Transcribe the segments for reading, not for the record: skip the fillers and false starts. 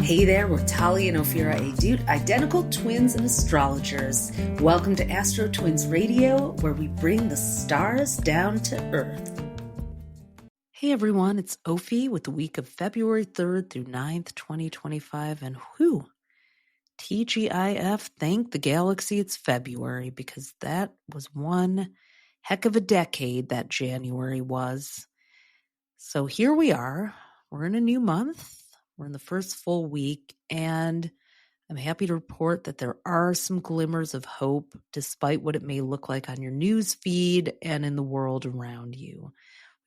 Hey there, we're Talia and Ophira Edut, identical twins and astrologers. Welcome to AstroTwins Radio, where we bring the stars down to Earth. Hey everyone, it's Ophi with the week of February 3rd through 9th, 2025, and TGIF, thank the galaxy it's February, because that was one heck of a decade that January was. So here we are, we're in a new month. We're in the first full week, and I'm happy to report that there are some glimmers of hope, despite what it may look like on your news feed and in the world around you.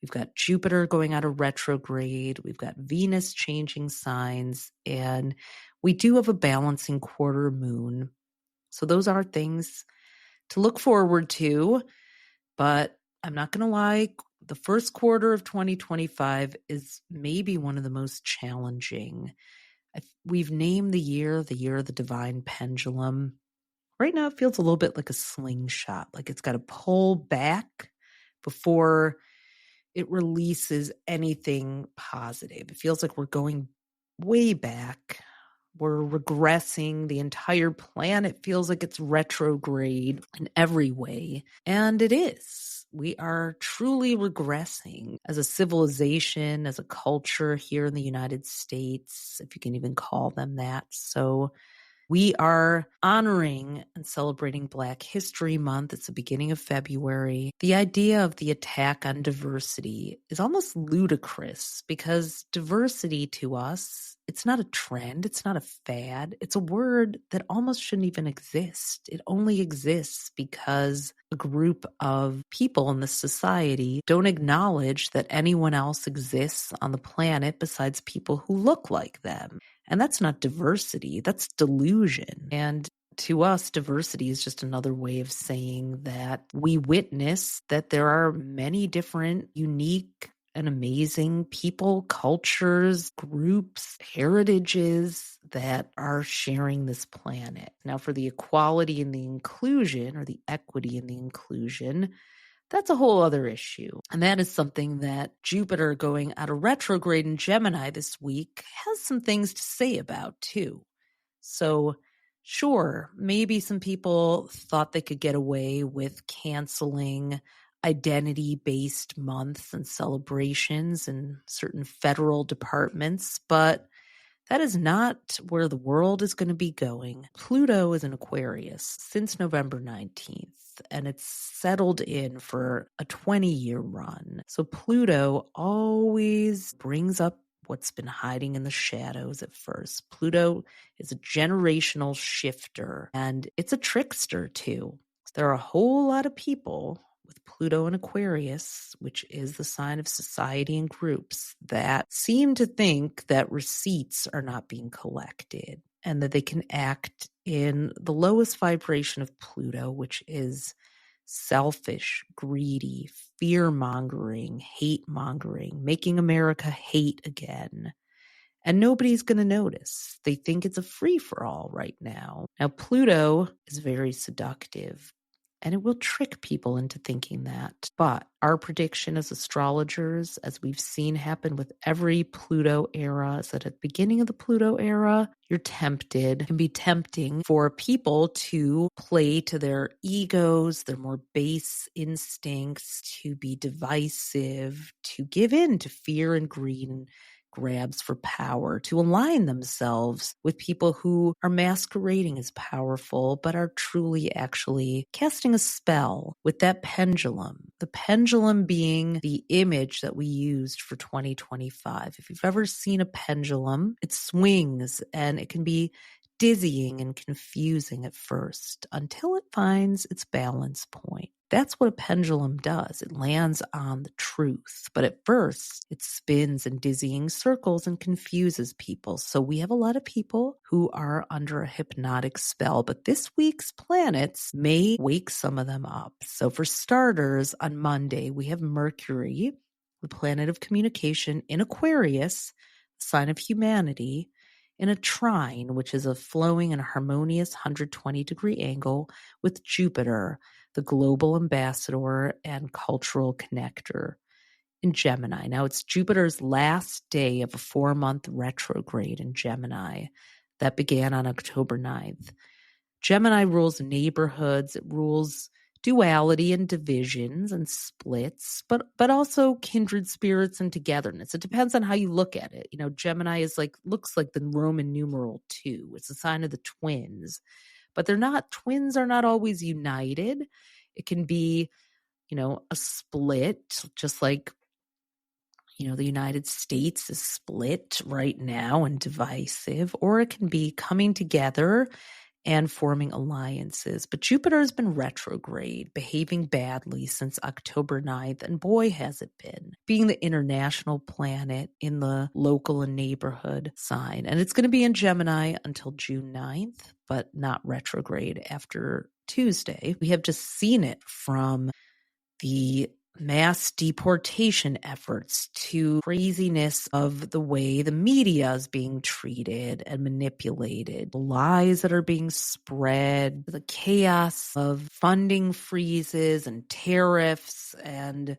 We've got Jupiter going out of retrograde, we've got Venus changing signs, and we do have a balancing quarter moon. So those are things to look forward to, but I'm not going to lie, the first quarter of 2025 is maybe one of the most challenging. We've named the year of the divine pendulum. Right now it feels a little bit like a slingshot, like it's got to pull back before it releases anything positive. It feels like we're going way back. We're regressing. The entire planet feels like it's retrograde in every way. And it is. We are truly regressing as a civilization, as a culture here in the United States, if you can even call them that. So we are honoring and celebrating Black History Month. It's the beginning of February. The idea of the attack on diversity is almost ludicrous because diversity to us, it's not a trend, it's not a fad, it's a word that almost shouldn't even exist. It only exists because a group of people in this society don't acknowledge that anyone else exists on the planet besides people who look like them. And that's not diversity, that's delusion. And to us, diversity is just another way of saying that we witness that there are many different, unique, and amazing people, cultures, groups, heritages that are sharing this planet. Now, for the equality and the inclusion, or the equity and the inclusion, that's a whole other issue. And that is something that Jupiter going out of retrograde in Gemini this week has some things to say about too. So sure, maybe some people thought they could get away with canceling identity-based months and celebrations in certain federal departments, but that is not where the world is going to be going. Pluto is in Aquarius since November 19th, and it's settled in for a 20-year run. So Pluto always brings up what's been hiding in the shadows at first. Pluto is a generational shifter, and it's a trickster too. There are a whole lot of people with Pluto in Aquarius, which is the sign of society and groups, that seem to think that receipts are not being collected and that they can act in the lowest vibration of Pluto, which is selfish, greedy, fear-mongering, hate-mongering, making America hate again. And nobody's going to notice. They think it's a free-for-all right now. Now, Pluto is very seductive, and it will trick people into thinking that. But our prediction as astrologers, as we've seen happen with every Pluto era, is that at the beginning of the Pluto era, you're tempted. It can be tempting for people to play to their egos, their more base instincts, to be divisive, to give in to fear and greed and grabs for power, to align themselves with people who are masquerading as powerful but are truly actually casting a spell with that pendulum. The pendulum being the image that we used for 2025. If you've ever seen a pendulum, it swings and it can be dizzying and confusing at first until it finds its balance point. That's what a pendulum does. It lands on the truth. But at first, it spins in dizzying circles and confuses people. So we have a lot of people who are under a hypnotic spell. But this week's planets may wake some of them up. So for starters, on Monday, we have Mercury, the planet of communication, in Aquarius, sign of humanity, in a trine, which is a flowing and harmonious 120-degree angle with Jupiter, the global ambassador and cultural connector. in Gemini. Now, it's Jupiter's last day of a 4-month retrograde in Gemini that began on October 9th. Gemini rules neighborhoods, it rules duality and divisions and splits, but also kindred spirits and togetherness. It depends on how you look at it. Gemini is looks like the Roman numeral 2. It's a sign of the twins, but twins are not always united. It can be, a split, just like, the United States is split right now and divisive, or it can be coming together and forming alliances. But Jupiter has been retrograde, behaving badly since October 9th, and boy, has it been, being the international planet in the local and neighborhood sign. And it's going to be in Gemini until June 9th, but not retrograde after Tuesday. We have just seen it from the mass deportation efforts to craziness of the way the media is being treated and manipulated, the lies that are being spread, the chaos of funding freezes and tariffs and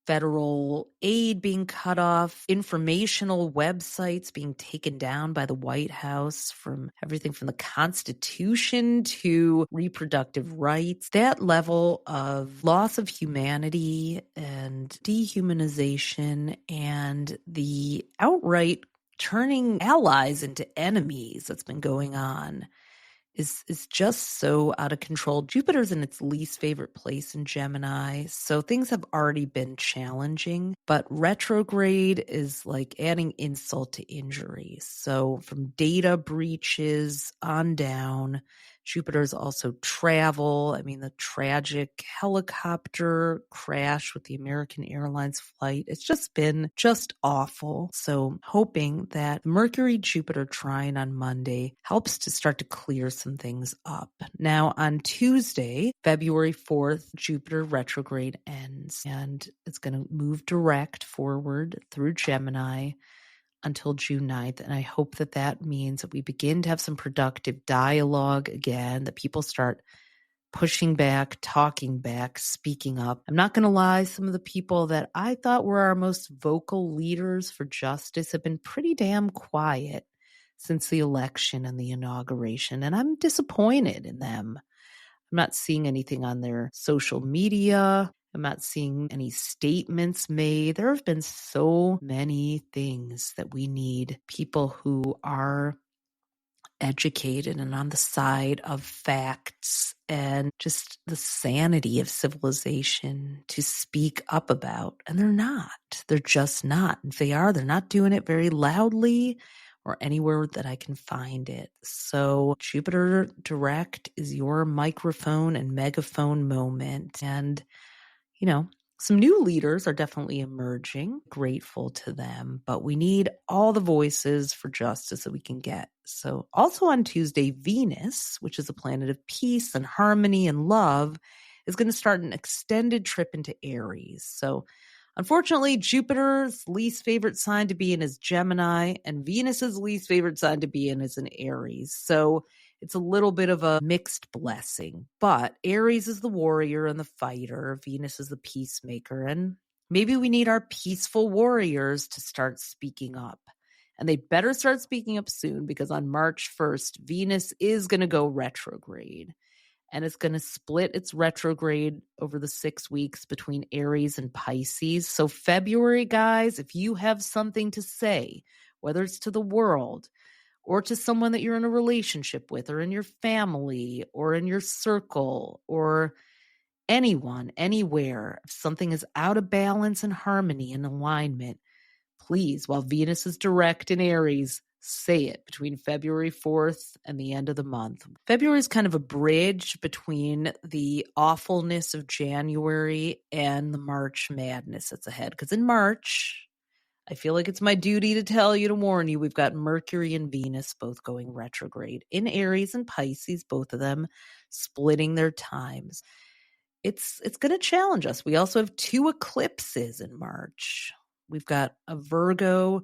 federal aid being cut off, informational websites being taken down by the White House, from everything from the Constitution to reproductive rights. That level of loss of humanity and dehumanization and the outright turning allies into enemies that's been going on is just so out of control. Jupiter's in its least favorite place in Gemini, so things have already been challenging, but retrograde is like adding insult to injury. So from data breaches on down, Jupiter's also travel. The tragic helicopter crash with the American Airlines flight, it's just been awful. So hoping that Mercury-Jupiter trine on Monday helps to start to clear some things up. Now, on Tuesday, February 4th, Jupiter retrograde ends, and it's going to move direct forward through Gemini until June 9th. And I hope that means that we begin to have some productive dialogue again, that people start pushing back, talking back, speaking up. I'm not going to lie, some of the people that I thought were our most vocal leaders for justice have been pretty damn quiet since the election and the inauguration, and I'm disappointed in them. I'm not seeing anything on their social media. I'm not seeing any statements made. There have been so many things that we need people who are educated and on the side of facts and just the sanity of civilization to speak up about. And they're not. They're just not. If they are, they're not doing it very loudly or anywhere that I can find it. So Jupiter direct is your microphone and megaphone moment. And, some new leaders are definitely emerging, grateful to them, but we need all the voices for justice that we can get. So also on Tuesday, Venus, which is a planet of peace and harmony and love, is going to start an extended trip into Aries. So unfortunately, Jupiter's least favorite sign to be in is Gemini, and Venus's least favorite sign to be in is an Aries. So it's a little bit of a mixed blessing, but Aries is the warrior and the fighter. Venus is the peacemaker, and maybe we need our peaceful warriors to start speaking up. And they better start speaking up soon, because on March 1st, Venus is going to go retrograde. And it's going to split its retrograde over the 6 weeks between Aries and Pisces. So February, guys, if you have something to say, whether it's to the world or to someone that you're in a relationship with, or in your family, or in your circle, or anyone, anywhere, if something is out of balance and harmony and alignment, please, while Venus is direct in Aries, say it between February 4th and the end of the month. February is kind of a bridge between the awfulness of January and the March madness that's ahead. Because in March, I feel like it's my duty to warn you, we've got Mercury and Venus both going retrograde in Aries and Pisces, both of them splitting their times. It's going to challenge us. We also have 2 eclipses in March. We've got a Virgo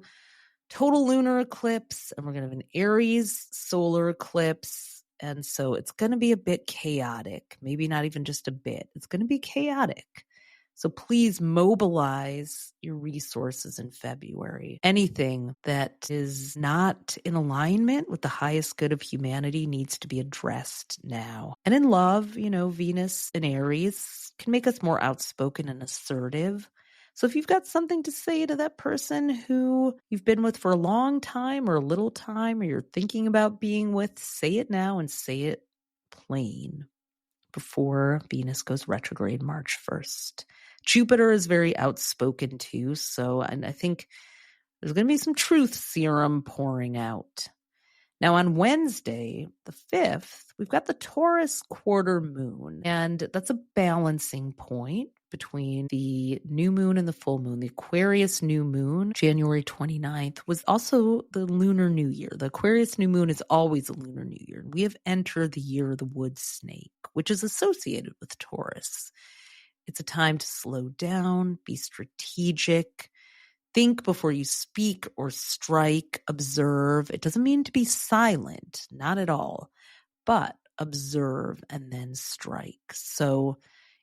total lunar eclipse, and we're going to have an Aries solar eclipse. And so it's going to be a bit chaotic. Maybe not even just a bit. It's going to be chaotic. So please mobilize your resources in February. Anything that is not in alignment with the highest good of humanity needs to be addressed now. And in love, Venus and Aries can make us more outspoken and assertive. So if you've got something to say to that person who you've been with for a long time or a little time, or you're thinking about being with, say it now and say it plain before Venus goes retrograde March 1st. Jupiter is very outspoken too, and I think there's going to be some truth serum pouring out. Now on Wednesday, the 5th, we've got the Taurus quarter moon, and that's a balancing point between the new moon and the full moon. The Aquarius new moon, January 29th, was also the lunar new year. The Aquarius new moon is always a lunar new year. We have entered the year of the wood snake, which is associated with Taurus. It's a time to slow down, be strategic, think before you speak or strike, observe. It doesn't mean to be silent, not at all, but observe and then strike. So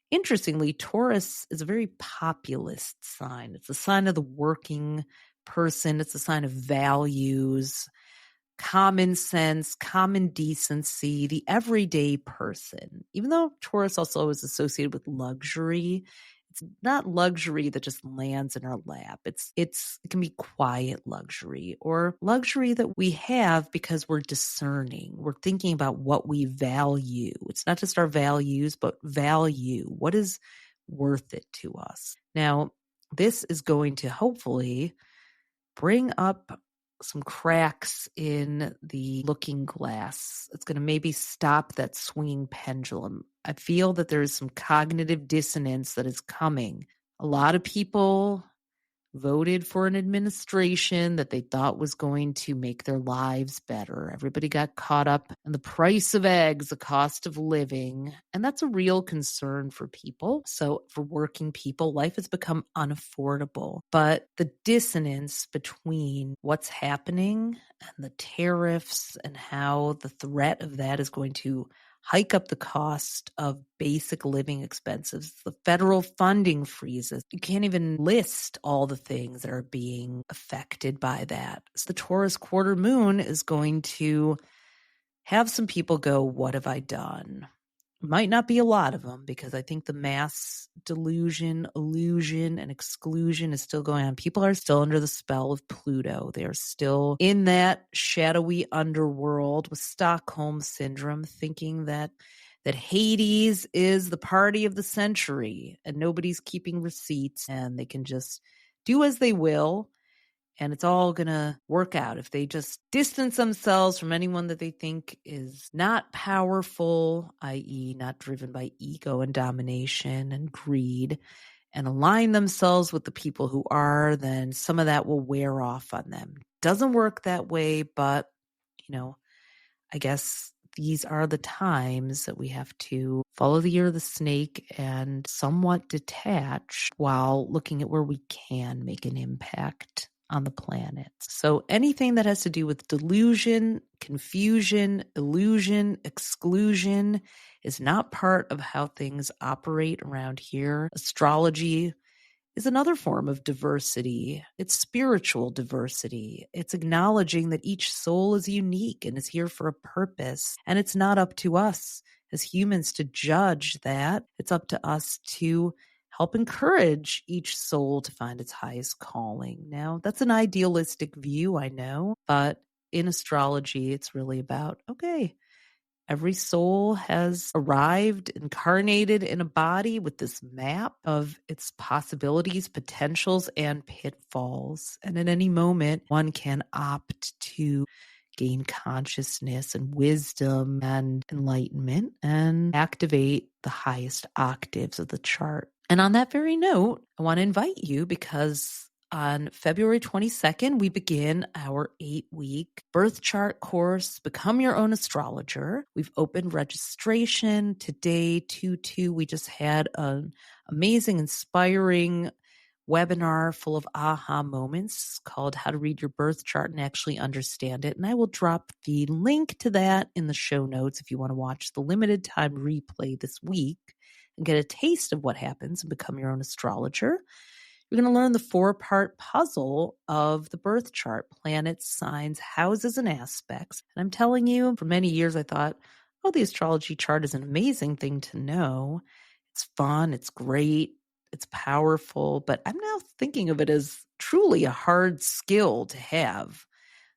interestingly, Taurus is a very populist sign. It's a sign of the working person. It's a sign of values, common sense, common decency, the everyday person. Even though Taurus also is associated with luxury, it's not luxury that just lands in our lap. It can be quiet luxury, or luxury that we have because we're discerning. We're thinking about what we value. It's not just our values, but value. What is worth it to us? Now, this is going to hopefully bring up some cracks in the looking glass. It's going to maybe stop that swinging pendulum. I feel that there is some cognitive dissonance that is coming. A lot of people voted for an administration that they thought was going to make their lives better. Everybody got caught up in the price of eggs, the cost of living, and that's a real concern for people. So for working people, life has become unaffordable. But the dissonance between what's happening and the tariffs and how the threat of that is going to hike up the cost of basic living expenses, the federal funding freezes. You can't even list all the things that are being affected by that. So the Taurus quarter moon is going to have some people go, what have I done? Might not be a lot of them, because I think the mass delusion, illusion, and exclusion is still going on. People are still under the spell of Pluto. They are still in that shadowy underworld with Stockholm syndrome, thinking that Hades is the party of the century and nobody's keeping receipts and they can just do as they will. And it's all going to work out if they just distance themselves from anyone that they think is not powerful, i.e. not driven by ego and domination and greed, and align themselves with the people who are, then some of that will wear off on them. Doesn't work that way, but, I guess these are the times that we have to follow the year of the snake and somewhat detach while looking at where we can make an impact on the planet. So anything that has to do with delusion, confusion, illusion, exclusion is not part of how things operate around here. Astrology is another form of diversity. It's spiritual diversity. It's acknowledging that each soul is unique and is here for a purpose. And it's not up to us as humans to judge that. It's up to us to help encourage each soul to find its highest calling. Now, that's an idealistic view, I know, but in astrology, it's really about, okay, every soul has arrived, incarnated in a body with this map of its possibilities, potentials, and pitfalls. And at any moment, one can opt to gain consciousness and wisdom and enlightenment and activate the highest octaves of the chart. And on that very note, I want to invite you, because on February 22nd, we begin our 8-week birth chart course, Become Your Own Astrologer. We've opened registration today, 2/2. We just had an amazing, inspiring webinar full of aha moments called How to Read Your Birth Chart and Actually Understand It. And I will drop the link to that in the show notes if you want to watch the limited time replay this week and get a taste of what happens and become your own astrologer, you're going to learn the 4-part puzzle of the birth chart: planets, signs, houses, and aspects. And I'm telling you, for many years I thought, oh, the astrology chart is an amazing thing to know. It's fun, it's great, it's powerful, but I'm now thinking of it as truly a hard skill to have,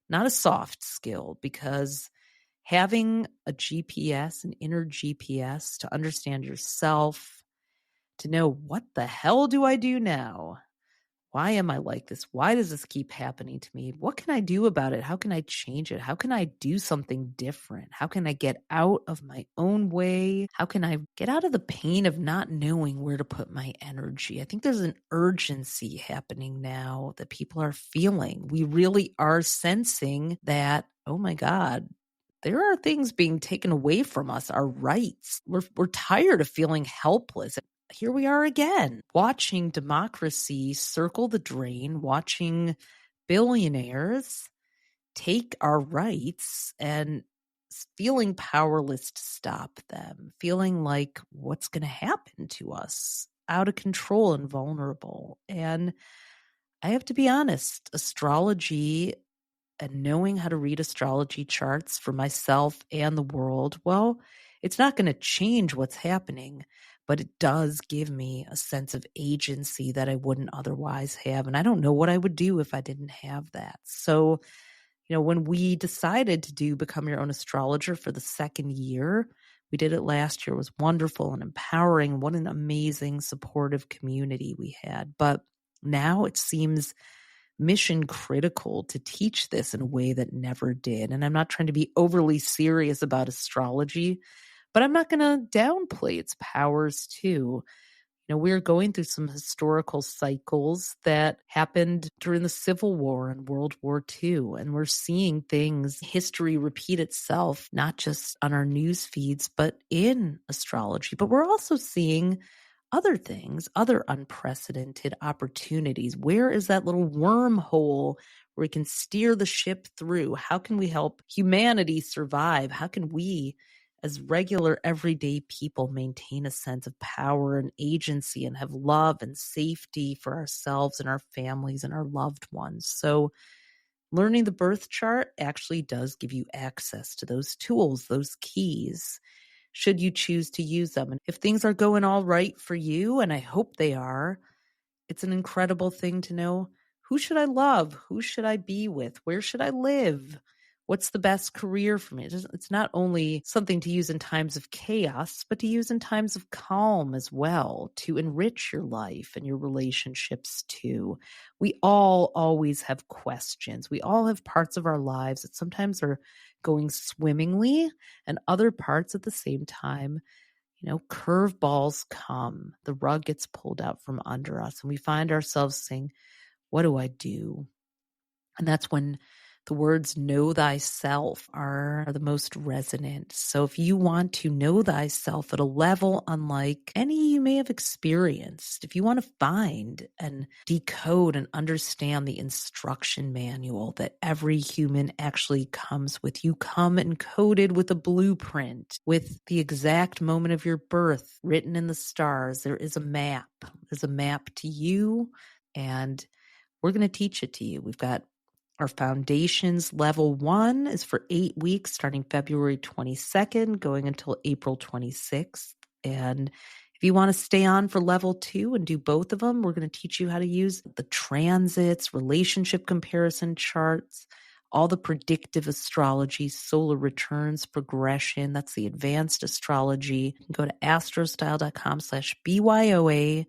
not a soft skill, because having a GPS, an inner GPS to understand yourself, to know what the hell do I do now? Why am I like this? Why does this keep happening to me? What can I do about it? How can I change it? How can I do something different? How can I get out of my own way? How can I get out of the pain of not knowing where to put my energy? I think there's an urgency happening now that people are feeling. We really are sensing that, oh my God, there are things being taken away from us, our rights. We're tired of feeling helpless. Here we are again, watching democracy circle the drain, watching billionaires take our rights and feeling powerless to stop them, feeling like what's going to happen to us, out of control and vulnerable. And I have to be honest, astrology and knowing how to read astrology charts for myself and the world, well, it's not going to change what's happening, but it does give me a sense of agency that I wouldn't otherwise have. And I don't know what I would do if I didn't have that. So, when we decided to do Become Your Own Astrologer for the second year, we did it last year. It was wonderful and empowering. What an amazing, supportive community we had. But now it seems mission critical to teach this in a way that never did. And I'm not trying to be overly serious about astrology, but I'm not going to downplay its powers too. We're going through some historical cycles that happened during the Civil War and World War II. And we're seeing history repeat itself, not just on our news feeds, but in astrology. But we're also seeing other things, other unprecedented opportunities. Where is that little wormhole where we can steer the ship through? How can we help humanity survive? How can we, as regular everyday people, maintain a sense of power and agency and have love and safety for ourselves and our families and our loved ones? So learning the birth chart actually does give you access to those tools, those keys, should you choose to use them. And if things are going all right for you, and I hope they are, it's an incredible thing to know, who should I love? Who should I be with? Where should I live? What's the best career for me? It's not only something to use in times of chaos, but to use in times of calm as well, to enrich your life and your relationships too. We all always have questions. We all have parts of our lives that sometimes are going swimmingly and other parts at the same time. Curveballs come, the rug gets pulled out from under us, and we find ourselves saying, what do I do? And that's when the words know thyself are the most resonant. So if you want to know thyself at a level unlike any you may have experienced, if you want to find and decode and understand the instruction manual that every human actually comes with, you come encoded with a blueprint, with the exact moment of your birth written in the stars. There is a map. There's a map to you, and we're going to teach it to you. We've got our foundations. Level 1 is for 8 weeks, starting February 22nd, going until April 26th. And if you want to stay on for level 2 and do both of them, we're going to teach you how to use the transits, relationship comparison charts, all the predictive astrology, solar returns, progression. That's the advanced astrology. You can go to astrostyle.com/BYOA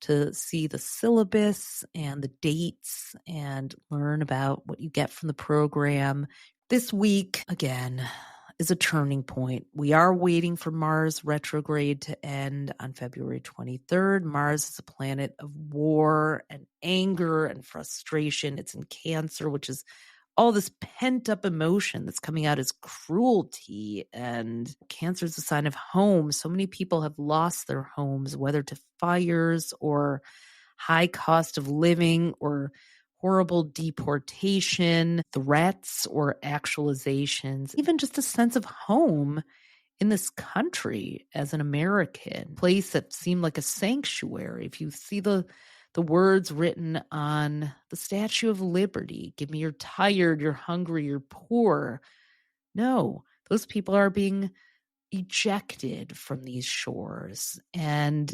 to see the syllabus and the dates and learn about what you get from the program. This week, again, is a turning point. We are waiting for Mars retrograde to end on February 23rd. Mars is a planet of war and anger and frustration. It's in Cancer, which is all this pent-up emotion that's coming out as cruelty, and Cancer is a sign of home. So many people have lost their homes, whether to fires or high cost of living or horrible deportation, threats or actualizations. Even just a sense of home in this country as an American, place that seemed like a sanctuary. If you see the words written on the Statue of Liberty, give me you're tired, you're hungry, you're poor. No, those people are being ejected from these shores. And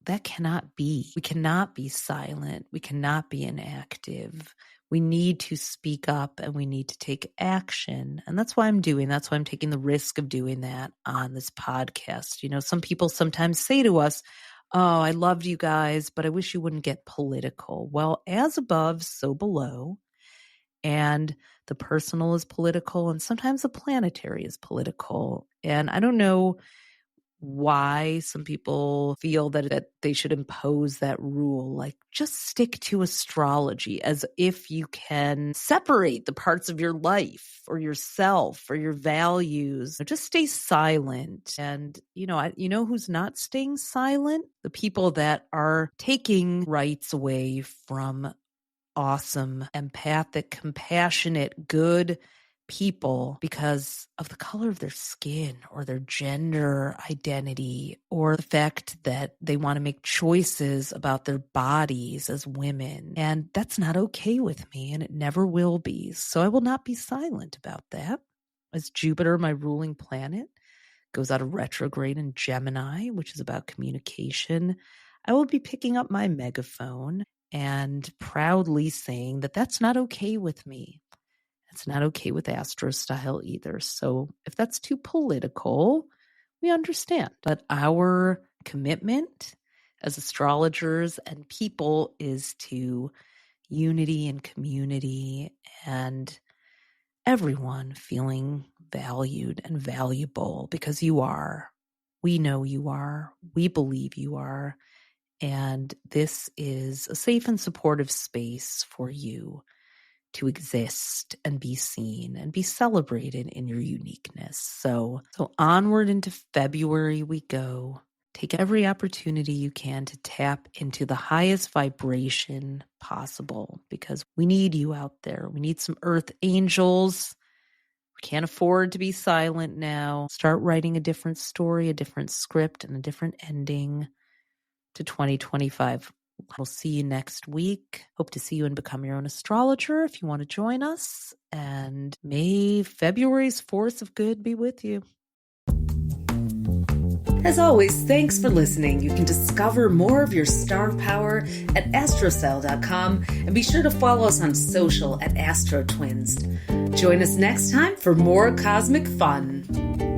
that cannot be. We cannot be silent. We cannot be inactive. We need to speak up and we need to take action. And that's why that's why I'm taking the risk of doing that on this podcast. You know, some people sometimes say to us, oh, I loved you guys, but I wish you wouldn't get political. Well, as above, so below. And the personal is political and sometimes the planetary is political. And I don't know why some people feel that they should impose that rule, like just stick to astrology, as if you can separate the parts of your life or yourself or your values. Just stay silent. And you know who's not staying silent? The people that are taking rights away from awesome, empathic, compassionate, good people because of the color of their skin or their gender identity or the fact that they want to make choices about their bodies as women. And that's not okay with me, and it never will be. So I will not be silent about that. As Jupiter, my ruling planet, goes out of retrograde in Gemini, which is about communication, I will be picking up my megaphone and proudly saying that that's not okay with me. It's not okay with Astro style either. So if that's too political, we understand. But our commitment as astrologers and people is to unity and community and everyone feeling valued and valuable, because you are. We know you are. We believe you are. And this is a safe and supportive space for you to exist and be seen and be celebrated in your uniqueness. So onward into February we go. Take every opportunity you can to tap into the highest vibration possible, because we need you out there. We need some earth angels. We can't afford to be silent now. Start writing a different story, a different script, and a different ending to 2025. We'll see you next week. Hope to see you and become your own astrologer if you want to join us. And may February's force of good be with you. As always, thanks for listening. You can discover more of your star power at astrocell.com and be sure to follow us on social at AstroTwins. Join us next time for more cosmic fun.